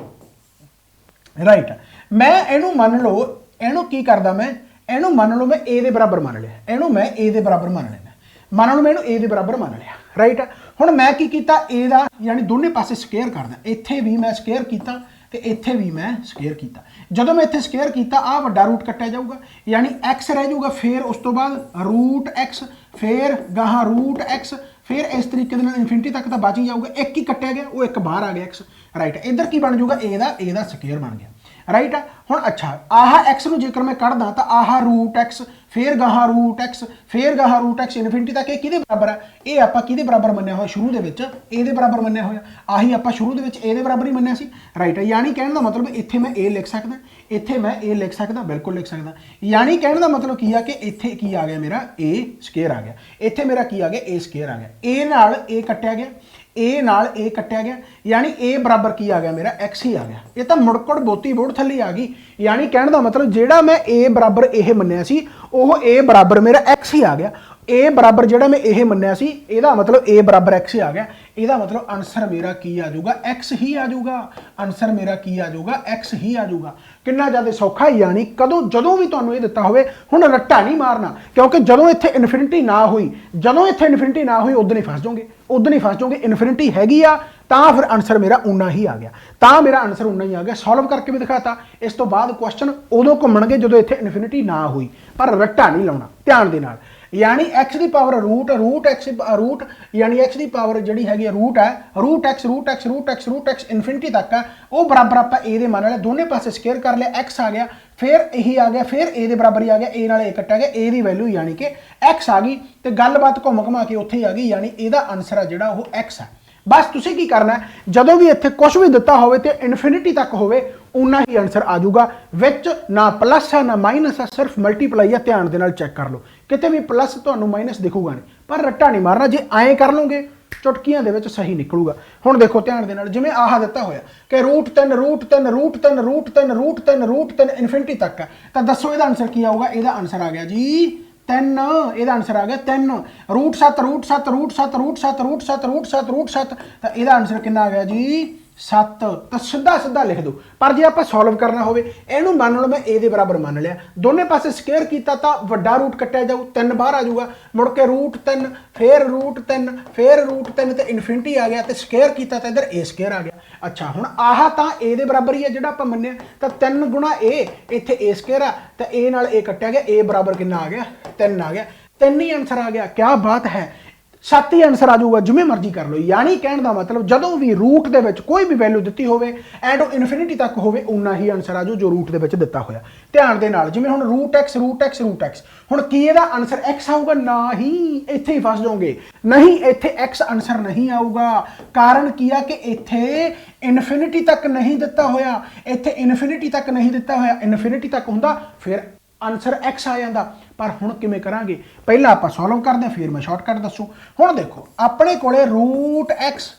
ਰਾਈਟ ਮੈਂ ਇਹਨੂੰ ਮੰਨ ਲਓ ਇਹਨੂੰ ਕੀ ਕਰਦਾ ਮੈਂ ਇਹਨੂੰ ਮੰਨ ਲਓ ਮੈਂ a ਦੇ ਬਰਾਬਰ ਮੰਨ ਲਿਆ ਇਹਨੂੰ ਮੈਂ a ਦੇ ਬਰਾਬਰ ਮੰਨ ਲੈਣਾ ਮੰਨ ਲਓ ਮੈਂ ਇਹਨੂੰ a ਦੇ ਬਰਾਬਰ ਮੰਨ ਲਿਆ ਰਾਈਟ ਹੁਣ ਮੈਂ ਕੀ ਕੀਤਾ a ਦਾ ਯਾਨੀ ਦੋਨੇ ਪਾਸੇ ਸਕੁਅਰ ਕਰਦਾ ਇੱਥੇ ਵੀ ਮੈਂ ਸਕੁਅਰ ਕੀਤਾ ਤੇ ਇੱਥੇ ਵੀ ਮੈਂ ਸਕੁਅਰ ਕੀਤਾ ਜਦੋਂ ਮੈਂ ਇੱਥੇ ਸਕੁਅਰ ਕੀਤਾ ਆ ਵੱਡਾ ਰੂਟ ਕੱਟਿਆ ਜਾਊਗਾ ਯਾਨੀ x ਰਹਿ ਜਾਊਗਾ ਫਿਰ ਉਸ ਤੋਂ ਬਾਅਦ ਰੂਟ x ਫਿਰ ਗਾਹਾਂ ਰੂਟ x फिर इस तरीके इनफिनिटी तक तो बच ही जाऊगा एक ही कट्टिया गया वो एक बाहर आ गया एक्स राइट इधर की बन जाऊगा ए दा स्क्वायर बन गया राइट हुण अच्छा आह एक्स नूं जेकर मैं कढ़दा तो आह रूट एक्स फिर गाहां रूट एक्स इनफिनिटी तक किहदे बराबर है ये आपां किहदे बराबर मन्निया होया शुरू दे विच ए दे बराबर मन्निया होया आही आपां शुरू दे विच ए दे बराबर ही मन्निया सी राइट यानी कहण दा मतलब इत्थे मैं ए लिख सकदा इत्थे मैं ए लिख सकदा बिल्कुल लिख सकदा यानी कहण दा मतलब की है कि इत्थे की आ गया मेरा ए स्क्वायर आ गया इत्थे मेरा की आ गया ए स्क्वायर आ गया ए नाल ए कट्टिया गया ए नाल ए कट्टिया गया यानी ए बराबर की आ गया मेरा x ही आ गया ये तो मुड़कुड़ बोती बोड़ थल्ले आ गई यानी कहने का मतलब जेड़ा मैं a बराबर यह मन्निया सी ओह a बराबर मेरा x ही आ गया a बराबर जेड़ा मैं यह मन्निया सी ਇਹਦਾ मतलब a बराबर x ही आ गया ਇਹਦਾ मतलब आंसर मेरा की आ जाऊगा x ही आ जाऊगा आंसर मेरा की आ जाऊगा x ही आ जाऊगा कितना ज़्यादा सौखा यानी कदों जदों भी तुहानूं ये दिता होवे हुण रट्टा नहीं मारना क्योंकि जदों इत्थे इनफिनिटी ना हुई जदों इत्थे इनफिनिटी ना हुई उदों ही फस जाओगे इनफिनिटी हैगी आ तां फिर आंसर मेरा उन्ना ही आ गया तां मेरा आंसर उन्ना ही आ गया सॉल्व करके भी दिखाता इस तो बाद क्वेश्चन उदों घुम्मणगे जदों इत्थे इनफिनिटी ना हुई पर रट्टा नहीं लाउणा ध्यान दे नाल यानी x की पावर रूट यानी x की पावर जी हैगी रूट है रूट एक्स इनफिनिटी तक है वो बराबर आप ए दे मान लिया दोनों पासे स्क्वायर कर लिया x आ गया फिर यही आ गया, फिर ए दे बराबर ही आ गया, ए नाल ए कट्टिया गया, ए दी वैल्यू यानी कि एक्स आ गई तो गलबात घुम घुमा के उत्थे ही आ गई, यानी ਇਹਦਾ आंसर आ जिहड़ा ਉਹ एक्स है। बस तुसीं की करना है, जदों भी इत्थे कुछ भी दिता होवे ते इनफिनिटी तक होवे उन्ना ही आंसर आ जाऊगा, विच ना प्लस है ना माइनस है, सिर्फ मल्टीप्लाई है। ध्यान दे नाल चैक कर लो, किते भी प्लस तुहानूं माइनस दिखूगा नहीं, पर रट्टा नहीं मारना। जे ऐ कर लोगे चुटकियां दे विच सही निकलूगा। हुण देखो ध्यान दे नाल, जिवें आह दिता होया कि root 3 root 3 root 3 root 3 root 3 root 3 इनफिनिटी तक है, तो दसो इहदा आंसर की आऊगा? इहदा आंसर आ गया जी 3, ਇਹਦਾ आंसर आ गया 3, root 7 root 7 root 7 root 7 root 7 root 7 root 7, तो ਇਹਦਾ आंसर कितना आ गया जी 7। तो सीधा सीधा लिख दो, पर जे आप सॉल्व करना होवे इहनूं मान लो मैं ए दे बराबर मान लिया, दोने पासे स्केयर किया तो वड्डा रूट कट्टिया जाऊ, 3 बाहर आ जाऊगा, मुड़ के रूट 3 फिर रूट 3 फिर रूट 3 तो इनफिनिटी आ गया, तो स्केयर किया तो इधर ए स्केयर आ गया। अच्छा हुण आह तां ए दे बराबर ही है जिहड़ा आपां मन्निया, तो 3 गुणा ए, इत्थे ए स्केयर आ तो ए नाल ए कट्टिया गया, ए बराबर कितना आ गया 3 आ गया, 3 ही आंसर आ गया। क्या बात है, 7 ही आंसर आ जाऊगा, जिमें मर्जी कर लो। यानी कहने का मतलब जदों भी रूट के विच कोई भी वैल्यू दी होवे एंड इनफिनिटी तक होवे उन्ना ही आंसर आ जाऊ जो रूट के विच दिता होया। ध्यान दे नाल, जिमें हुण root x root x root x, हुण की इहदा आंसर एक्स आऊगा? ना ही, इत्थे ही फस जाओगे, नहीं इत्थे एक्स आंसर नहीं आऊगा। कारण की आ कि इत्थे इनफिनिटी तक नहीं दिता होया, इत्थे इनफिनिटी तक नहीं दिता होया, इनफिनिटी तक हुंदा फिर आंसर एक्स आ जाता। पर हुण किवें करांगे, पहला आपां सॉल्व करदे फिर मैं शॉर्टकट दसू। हुण देखो अपने कोले रूट एक्स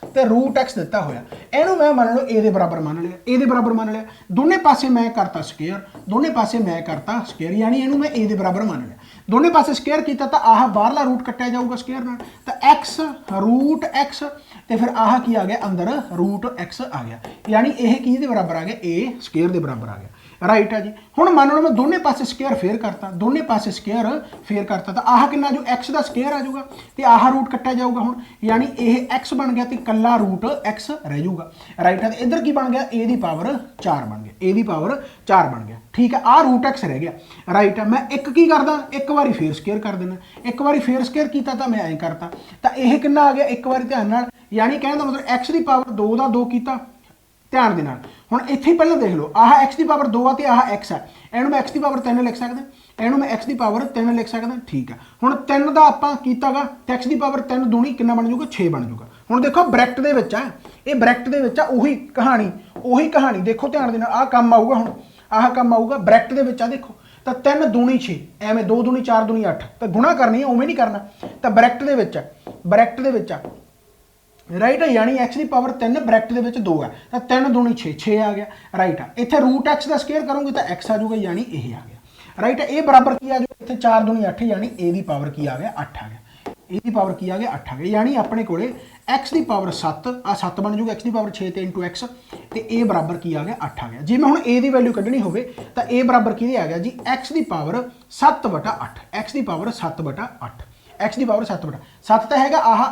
ते रूट एक्स दिता होया, इहनूं मैं मान लो ए दे बराबर मान लिया, ए दे बराबर मान लिया, दोने पासे मैं करता स्केयर, दोने पासे मैं करता स्केयर, यानी इहनूं मैं ए दे बराबर मान लिया, दोने पासे स्केयर किया तो आह बाहरला रूट कट्टिया जाऊगा स्केयर नाल, तो एक्स रूट एक्स तो फिर आह की आ गया अंदर रूट एक्स आ गया, यानी यह की दे बराबर आ गया ए स्केयर दे बराबर आ गया। राइट है जी। हुण मान लो मैं दोने पासे स्केयर फेयर करता, दोने पासे स्केयर फेयर करता तो आह कितना जो एक्स का स्केयर आ जाऊगा तो आह रूट कट्टिया जाऊगा हुण, यानी यह एक्स बन गया तो कला रूट एक्स रह जाऊगा। राइट है, तो इधर की बन गया ए दी पावर 4 बन गया, ए दी पावर 4 बन गया। ठीक है, आ रूट एक्स रह गया। राइट है, मैं एक की करदा, एक बारी फेर स्केयर कर देना, एक बारी फेर स्केयर किया तो मैं ऐ करता तो यह कितना आ गया एक बारी ध्यान नाल, यानी कहने का मतलब एक्स की पावर 2 का 2 किया। ध्यान दे नाल हुण इत्थे ही पहले देख लो, आह एक्स की पावर 2 है आह एक्स है, इहनूं मैं एक्स की पावर 3 लिख सकदा, इहनूं मैं एक्स की पावर 3 लिख सकदा। ठीक है, हुण 3 का आपां कीतागा ते एक्स की पावर 3 दूनी कितना बन जाऊगा 6 बन जाऊगा। हुण देखो ब्रैकेट दे विच है, ये ब्रैकेट दे विच उही कहानी देखो ध्यान दे नाल, आह काम आऊगा, हुण आह काम आऊगा ब्रैकेट दे विच आ देखो, तो 3 दूनी 6 एवें 2 दूनी 4 दूनी 8, तो गुणा करनी है उवें नहीं करना, तो ब्रैकेट दे विच आ राइट है, यानी एक्स की पावर 3 ब्रैकेट के 2 है, तो 3 दूनी 6 आ गया। राइट है, इतने रूट एक्स का स्केयर करोगे तो एक्स आ जाऊगा, यानी यही आ गया। राइट है, ये बराबर की आ जाएगा इतने 4 दूनी 8, यानी ए की पावर की आ गया 8 आ गया, ए की पावर की आ गया 8 आ गया, यानी अपने को एक्स की पावर 7 आ 7 बन जाऊगा, एक्स की पावर 6 इंटू एक्स तो ए बराबर की आ गया 8 आ गया। जे मैं हुण ए की वैल्यू कढ़नी हो तो ए बराबर की आ गया जी एक्स की पावर 7/8, एक्स की पावर 7/8, एक्स की पावर 7/7 तो हैगा आह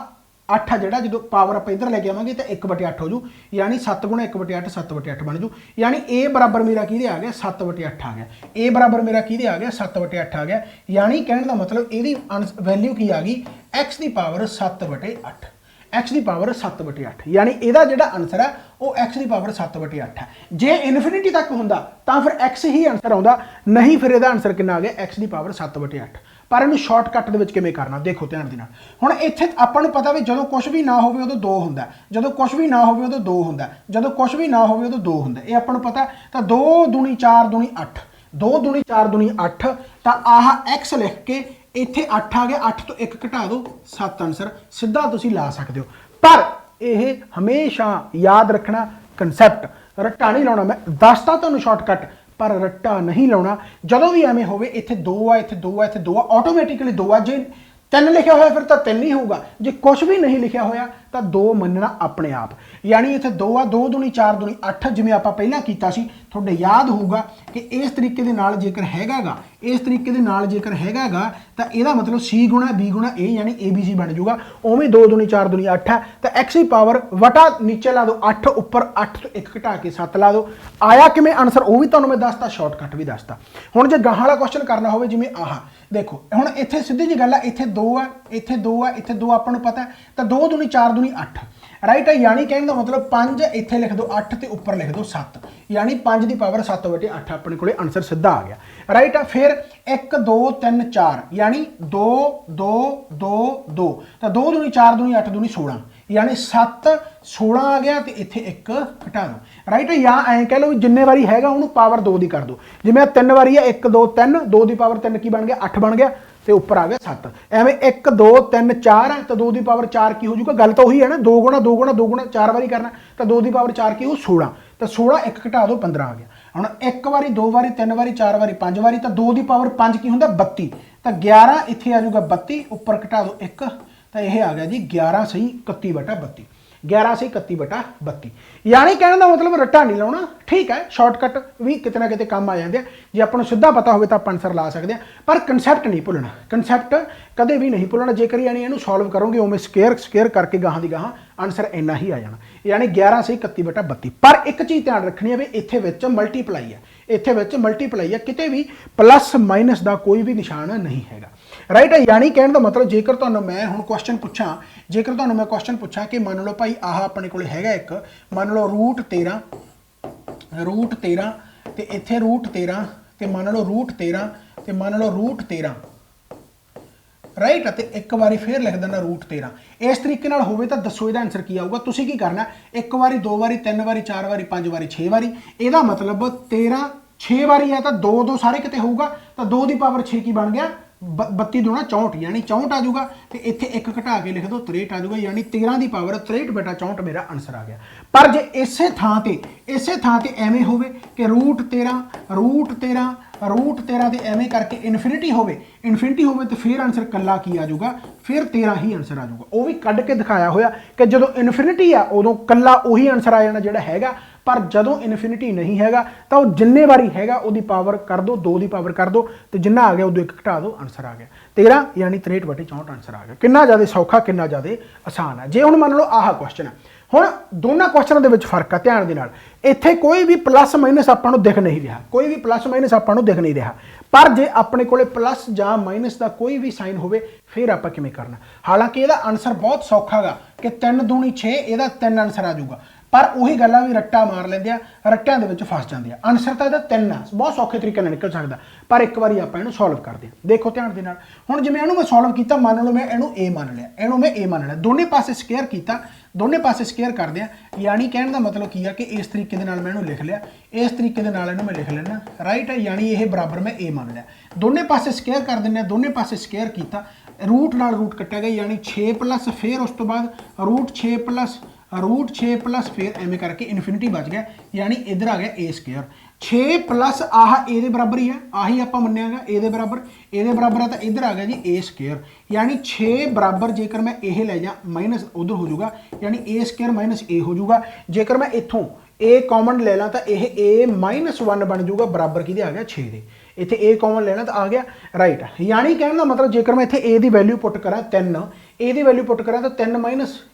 8 आ जिहड़ा जो पावर आप इधर लेके आवांगे तो 1/8 हो जू, यानी 7 गुणा 1/8 7/8 बन जू, यानी ए बराबर मेरा किहदे आ गया 7/8 आ गया, ए बराबर मेरा किहदे आ गया 7/8 आ गया, यानी कहने का मतलब ਇਹਦੀ वैल्यू की आ गई एक्स की पावर 7/8, एक्स की पावर 7/8, यानी ਇਹਦਾ ਜਿਹੜਾ आंसर है वो एक्स की पावर 7/8 है। जे इनफिनिटी तक होंदा तो फिर एक्स ही आंसर आउंदा, नहीं फिर ਇਹਦਾ आंसर कितना आ गया एक्स की पावर 7/8। पर इन्हूं शॉर्टकट दे विच किवें करना देखो ध्यान दे नाल, हुण इत्थे आपां नूं पता भी जदों कुछ भी ना होवे उदों 2 हुंदा, जदों कुछ भी ना होवे उदों 2 हुंदा, जदों कुछ भी ना होवे उदों 2 हुंदा, ये आपां नूं पता। तो 2 दूनी 4 दूनी 8, 2 दूनी 4 दूनी 8, तो आह एक्स लिख के इत्थे 8 आ गया, 8 तो 1 घटा दो 7 आंसर सीधा तुसीं ला सकदे हो। पर यह हमेशा याद रखना कंसैप्ट रट्टा नहीं लाउणा, मैं दसता तुहानूं शॉर्टकट पर रट्टा नहीं लाउणा। जदों भी एवें होवे इत्थे 2 आ इत्थे 2 आ इत्थे 2 आ, ऑटोमैटिकली 2 आ, जे 3 लिखा होया फिर तो 3 ही होगा, जे कुछ भी नहीं लिखा होया तो 2 मनना अपने आप, यानी इत्थे 2 आ, 2 दूनी 4 दूनी 8, जिवें आपां पहलां कीता सी तुहाडे याद होऊगा कि इस तरीके दे नाल जेकर हैगागा, इस तरीके दे नाल जेकर हैगागा तो इहदा मतलब सी गुणा बी गुणा ए, यानी ए बी सी बन जाऊगा। उवें 2 दूनी 4 दूनी 8 है, तो एक्स की पावर वटा नीचे ला दो 8, उपर 8 तो 1 घटा के 7 ला दो। आया किवें आंसर वो भी तुहानूं मैं दसता, शॉर्टकट भी दसता। हुण जे गाहां वाला क्वेश्चन करना होवे जिवें आह देखो, हुण इत्थे सीधी जी गल है, इत्थे 2 आ इत्थे 2 आ इत्थे 2 आपां नूं पता है, तो 2 दूनी 4 दूनी 8, राइट है। यानी कहने का मतलब 5 इत्थे लिख दो 8 ते उपर लिख दो 7, यानी 5 की पावर 7/8 अपने को आंसर सीधा आ गया। राइट है। फिर 1 2 3 4 यानी 2 2 2 2 तो 2 दूनी 4 दूनी 8 दूनी 16 यानी 7 16 आ गया तो इत्थे 1 घटा दो। राइट है। या ऐ कह लो जिन्ने वारी हैगा उन्होंने पावर 2 की कर दो, जिवें 3 वारी है 1 2 3 2 की पावर 3 की बन गया 8 बन गया तो उपर आ गया 7। एवं 1 2 3 4 है तो 2 की पावर 4 की हो जाऊगा, गल तो वही है ना, 2 गुणा 2 गुणा 2 गुणा 4 बारी करना तो 2 की पावर 4 की हो 16 तो 16 1 घटा दो 15 आ गया। हम 1 बारी 2 बारी 3 बारी 4 बारी 5 बारी तो 2 की पावर 5 की होंगे 32 तो 11 इत्थे आ जाऊगा 32 उपर घटा दो 1 तो यह आ गया जी 11 सही 31/32, 11 सही 31/32। यानी कहने का मतलब रट्टा नहीं लाना, ठीक है, शॉर्टकट भी किते ना किते काम आ जाते हैं, जे आपको सीधा पता हो तो आप आंसर ला सकते हैं, पर कंसैप्ट नहीं भुलना, कंसैप्ट कदे भी नहीं भुलना। जेकर यानी इनू सॉल्व करोगे उमें स्केयर करके गाहां दी गाहां आंसर इन्ना ही आ जाना, यानी 11 सही 31/32। पर एक चीज़ ध्यान रखनी है भी इत्थे विच मल्टीप्लाई है, इत्थे विच मल्टीप्लाई है, किते भी प्लस माइनस का कोई भी निशान नहीं हैगा। राइट है। यानी कहने का मतलब जेकर तुहानूं मैं हुण क्वेश्चन पूछां, जेकर तुहानूं मैं क्वेश्चन पूछां कि मान लो भाई आह अपने कोल हैगा एक, मान लो √13 ते इत्थे √13 ते मान लो √13 ते मान लो √13, राइट। तो एक बारी फिर लिख देना √13। इस तरीके नाल होवे तो दसो इहदा आंसर की आऊगा। तुसीं की करना, एक बारी 2 बारी 3 बारी 4 बारी 5 बारी 6 बारी, इहदा मतलब 13 6 बारी है तो 2 2 सारे किते होऊगा तो 2 की पावर 6 की बन गया 32 दूना 64 यानी 64 आ जाऊगा तो इत्थे 1 घटा के लिख दो 63 आ जाऊगा, यानी 13 की पावर 63/64 मेरा आंसर आ गया। पर जे इसे थां ते एवें होवे कि √13 ते एवें करके इनफिनिटी होवे तो फिर आंसर कला की आ जाऊगा, फिर 13 ही आंसर आ जाऊगा। वो भी कढ़ के दिखाया होया कि जो इनफिनिटी आ उदों कला उही आंसर आ जाना जिहड़ा हैगा, पर जदों इनफिनिटी नहीं हैगा तो वह जिन्ने बारी हैगा उहदी पावर कर दो 2 की पावर कर दो तो जिन्ना आ गया उदों 1 घटा दो आंसर आ गया 13 यानी 63/64 आंसर आ गया। कितना ज़्यादा सौखा कितना ज़्यादा आसान है। जे हुण मान लो आह क्वेश्चन है, हुण दोनों क्वेश्चनों के विच फर्क है, ध्यान दे नाल इत्थे कोई भी प्लस माइनस आपां नूं दिख नहीं रहा, कोई भी प्लस माइनस आपां नूं दिख नहीं रहा, पर जे अपने कोले प्लस जां माइनस का कोई भी साइन होवे फिर आपां किवें करना। हालांकि इहदा आंसर बहुत सौखा गा कि 3 दूनी 6 इहदा 3 आंसर आ जाऊगा, पर उही गल्लां भी रट्टा मार लेंदे आ, रट्टिਆਂ ਦੇ ਵਿੱਚ फस जाते हैं। आंसर तो इहदा 3 आ, बहुत सौखे तरीके नाल निकल सकदा, पर एक बारी आपां इहनूं सॉल्व करदे हां। देखो ध्यान दे नाल, हुण जिवें इहनूं मैं सॉल्व कीता, मान लो मैं इहनूं ए मान लिया, इहनूं मैं ए मान लिया, दोने पासे स्केयर कीता, दोने पासे स्केयर करदे आ, यानी कहण दा मतलब की है कि इस तरीके दे नाल मैं इहनूं लिख लिया, इस तरीके दे नाल इहनूं मैं लिख लेना, राइट है। यानी ये बराबर मैं ए मान लिया, दोने पासे स्केयर कर दिंदे, दोने पासे स्केयर कीता, रूट नाल रूट कट्टिया गया, यानी 6 प्लस फिर उस तो बाद √6 प्लस फिर एवें करके इनफिनिटी बच गया, यानी इधर आ गया ए स्केयर। 6 प्लस आह ए दे बराबर ही है, आही आपां मन्निया गा ए दे बराबर है तो इधर आ गया जी ए स्केयर, यानी 6 बराबर जेकर मैं ए ले जा माइनस उधर हो जाऊगा, यानी ए स्केयर माइनस ए हो जाऊगा। जेकर मैं इत्थों ए कॉमन ले ला तो यह ए -1 बन जाऊगा, बराबर कि आ गया 6 दे, इत्थे ए कॉमन लेना तो आ गया, राइट। यानी कहने का मतलब जेकर मैं इत्थे ए की वैल्यू पुट करा 3, ए की वैल्यू पुट करा तो 3 -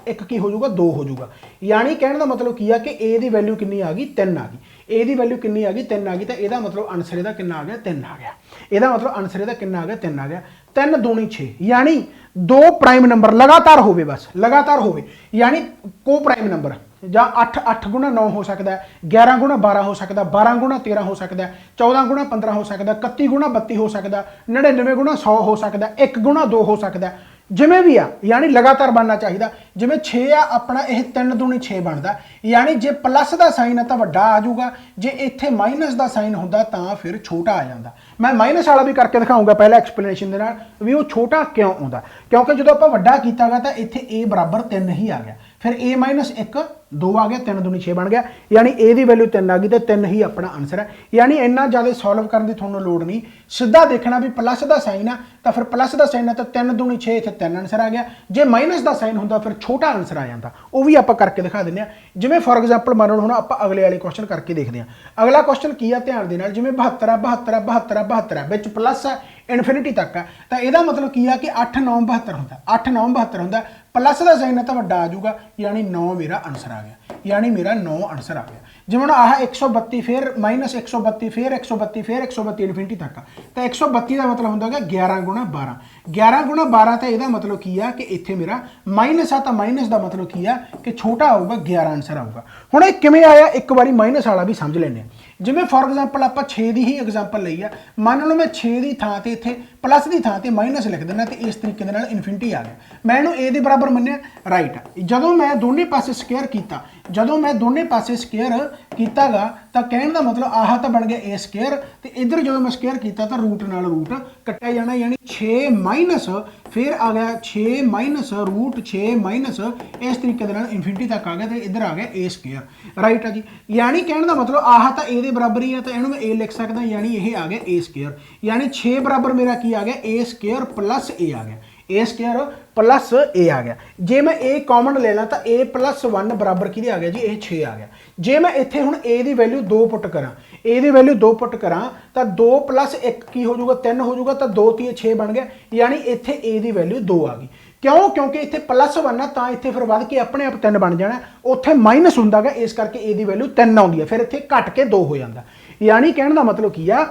1 की हो जाऊगा 2 हो जाऊगा। यानी कहने का मतलब की है कि ए की वैल्यू कितनी आ गई 3 आ गई, ए की वैल्यू कितनी आ गई 3 आ गई, तो यह मतलब आंसर यदा कितना आ गया 3 आ गया, यदा मतलब आंसर यदा कितना आ गया 3 आ गया। 3 दूनी 6 यानी 2 प्राइम नंबर लगातार होवे, बस लगातार होवे, यानी को प्राइम नंबर ਜਾਂ 8 गुणा 9 हो सकता है, 11 गुणा 12 हो सकता, 12 गुणा 13 हो सकता, 14 गुणा 15 हो सकता, 31 गुणा 32 हो सकता, 99 गुणा 100 हो सकता, 1 गुणा 2 हो सकता, जिमें भी आ, यानी लगातार बनना चाहिए। जिमें 6 आ अपना यह 3 दूनी 6 बनता, यानी जे प्लस का साइन है तो वड्डा आ जाऊगा, जे इत्थे माइनस का साइन होंदा तो फिर छोटा आ जाता। मैं माइनस वाला भी करके दिखाऊंगा पहले एक्सप्लेनेशन के नाल भी वो छोटा क्यों आता, क्योंकि जो आप वड्डा कीता गया तो इत्थे ए बराबर 3 ही आ गया, फिर ए - 1 2 आ गया, 3 दूनी 6 बन गया, यानी ए की वैल्यू 3 आ गई तो 3 ही अपना आंसर है। यानी इन्ना ज़्यादा सॉल्व करने की थोड़ा लोड़ नहीं, सीधा देखना भी प्लस का साइन है तो फिर प्लस का साइन है तो 3 दूनी 6 इत्थे 3 आंसर आ गया, जे माइनस का साइन होंदा फिर छोटा आंसर आ जाता, वो भी आप करके दिखा दें। जिमें फॉर एग्जाम्पल मान लो हम आप अगले वाले क्वेश्चन करके देखते हैं। अगला क्वेश्चन की है ध्यान देना, जिमें 72 है, 72 है, 72 है, 72 है, बिच प्लस है, ਇਨਫਿਨਿਟੀ ਤੱਕ ਹੈ ਤਾਂ ਇਹਦਾ ਮਤਲਬ ਕੀ ਆ ਕਿ 8 9 72 ਹੁੰਦਾ 8 9 72 ਹੁੰਦਾ प्लस का साइन है तो वड्डा आ जाऊगा यानी 9 मेरा आंसर आ गया यानी मेरा 9 आंसर आ गया जिवें हुण आह 132 फिर माइनस 132 फिर 132 फिर 132 इनफिनिटी तक तो 132 का मतलब होंदा 11 गुणा 12 11 गुणा 12 तो यदा मतलब की आ कि इत्थे मेरा माइनस आ तो माइनस का मतलब की आ कि छोटा आऊगा 11 आंसर आऊगा। हुण ये किवें आया एक बारी माइनस वाला भी समझ लैंदे जिवें फॉर एग्जाम्पल आप 6 की ही एग्जाम्पल लई आ मान लो मैं 6 की थां ते इत्थे प्लस की थां ते माइनस लिख देना तो इस तरीके दे नाल इनफिनिटी आ गया मैं इहनूं ए दे बराबर मन्निया राइट जदों मैं दोनों पासे स्केयर किया जदों मैं दोनों पासे स्केयर कीतागा तो कहने का मतलब आह तो बन गया ए स्केयर तो इधर जो मैं स्केयर किया तो रूट नाल रूट कट्टिया जाना यानी 6 माइनस फिर आ गया 6 माइनस रूट 6 माइनस इस तरीके के इनफिनिटी तक आ गया तो इधर आ गया ए स्केयर राइट है जी यानी कहने का मतलब आह तो ए बराबर ही है तो इन्होंने मैं ए लिख सकता यानी यह आ गया ए स्केयर यानी 6 बराबर मेरा की आ गया ए स्केयर प्लस ए आ गया ए स्केयर प्लस ए आ गया जे मैं ए कॉमन ले ला तो ए प्लस 1 बराबर कि आ गया जी ये 6 आ गया जे मैं इत्थे हुण ए की वैल्यू 2 पुट करा ए की वैल्यू 2 पुट करा तो 2 प्लस 1 की हो जाऊगा 3 हो जाऊगा तो 2 3 6 बन गया यानी इत्थे ए की वैल्यू 2 आ गई क्यों क्योंकि इत्थे प्लस 1 है तो इत्थे फिर वध के अपने आप 3 बन जाना उत्थे माइनस हुंदा गा इस करके ए की वैल्यू 3 आउंदी है फिर इत्थे घट के 2 हो जाता यानी कहने का मतलब की आ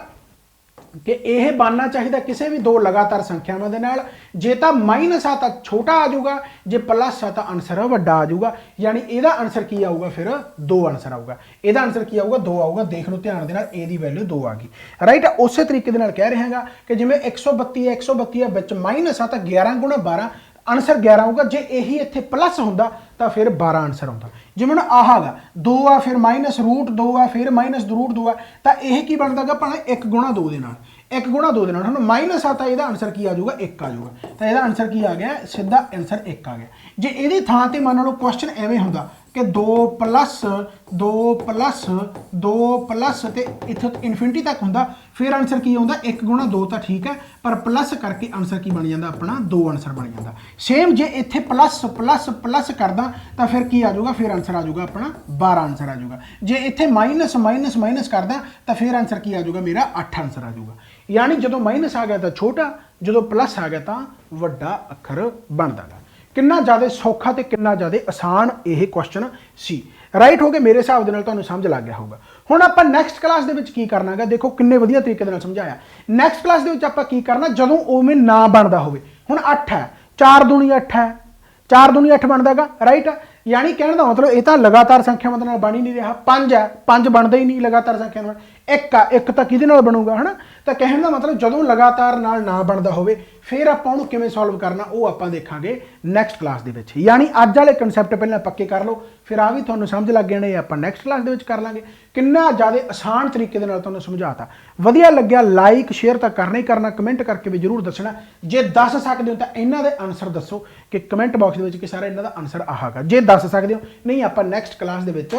कि यह बनना चाहिए किसी भी दो लगातार संख्यावां दे नाल जे तो माइनस आ तो छोटा आ जाऊगा जे प्लस आ तो आंसर वड्डा आ जाऊगा यानी यदा आंसर की आऊगा फिर 2 आंसर आऊगा यदा आंसर की आऊगा 2 आऊगा देख लो ध्यान दे नाल ए दी वैल्यू 2 आ गई राइट उस तरीके दे नाल कह रहे हैं कि जिवें 132 है 132 है विच माइनस आ तो 11 गुणा 12 आंसर 11 आऊगा जे यही इत्थे प्लस होंदा तो फिर 12 आंसर आता जिवें आह गा 2 आ फिर माइनस रूट 2 आ फिर माइनस रूट 2 आ तो यह की बनता गा भावें 1 गुणा 2 दे नाल 1 गुणा 2 दे नाल हुण माइनस आता यदा आंसर की आ जाऊगा 1 आ जाऊगा तो यदा आंसर की आ गया सीधा आंसर 1 आ गया जे इहदी थां ते मान लो क्वेश्चन एवें हुंदा कि 2 प्लस 2 प्लस 2 प्लस ते इत्थे इनफिनिटी तक हुंदा फिर आंसर की आउंदा 1 गुणा 2 तो ठीक है पर प्लस करके आंसर की बन जाता अपना 2 आंसर बन जाता सेम जे इत्थे प्लस प्लस प्लस करदा तो फिर की आ जाऊगा फिर आंसर आ जाऊगा अपना 12 आंसर आ जाऊगा जे इत्थे माइनस माइनस माइनस करदा तो फिर आंसर की आ जाऊगा मेरा 8 आंसर आ जाऊगा यानी जो माइनस आ गया तो छोटा जो प्लस आ गया तो वड्डा अखर बनता गा कितना ज़्यादा सौखा तो कितना ज़्यादा आसान यह क्वेश्चन सी राइट हो गए मेरे हिसाब के तुहानूं समझ लग गया होगा हुण आपां नैक्सट क्लास दे विच की करना गा देखो किन्ने वधिया तरीके दे नाल समझाया नैक्सट क्लास दे विच आपां की करना जदों उवें ना बनदा होवे हुण 8 है 4 दूनी 8 है 4 दूनी 8 बनदा गा राइट यानी कहने का मतलब ये तो लगातार संख्या नाल बन ही नहीं रहा 5 है 5 बनता ही नहीं लगातार संख्या नाल 1 आ 1 तो किहदे नाल बनूगा है ना तो कहने का मतलब जदों लगातार नाल ना बनता होवे फिर आपां उहनूं किवें सॉल्व करना वो आपां देखांगे नैक्सट क्लास दे विच यानी अज वाले कंसैप्ट पहले पक्के कर लो फिर आ भी तुहानूं समझ लग जाणे आपां नैक्सट क्लास दे विच कर लांगे कितना ज़्यादा आसान तरीके दे नाल तुहानूं समझाता वधिया लग्या लाइक शेयर तो करना ही करना कमेंट करके भी जरूर दसना जे दस सकदे हो तो इन्हां दे आंसर दसो कि कमेंट बॉक्स दे विच कि सारा इन्हां दा आंसर आहागा जे दस सकदे हो नहीं आपां नैक्सट क्लास दे विच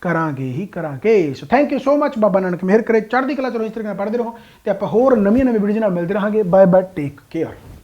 करांगे ही करांगे so thank you so much Baba Nanak मेहर करे चढ़दी कला चलो इस तरीके नाल पढ़दे रहो ते आपां होर नवीं वीडियो नाल मिलदे रहांगे बाय बाय टेक केयर।